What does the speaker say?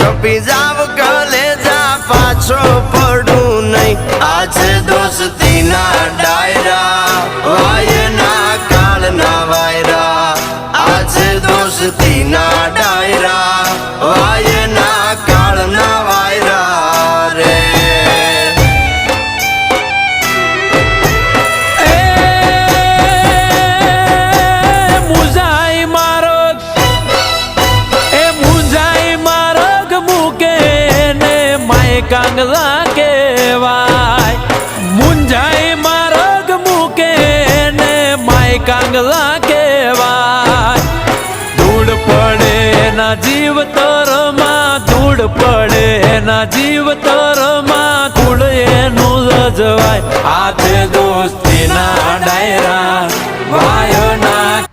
કપી જાવ કલેજા પાછો પડું નહીં આજે દોસ્તી ના ડાયરા વાયના કાળના વાયરા આજે દોસ્તી ના ડાયરા વાયના કાળના વાયરા રે કાંગલા કેવાય મુંજાઈ મારગ મૂકે ને માય કાંગલા કેવાય ધૂળ પડે એના જીવ તરમાં ધૂળ પડે એના જીવ તરમાં ધૂળ એનું લજવાય આજે દોસ્તી ના ડાયરા વાયના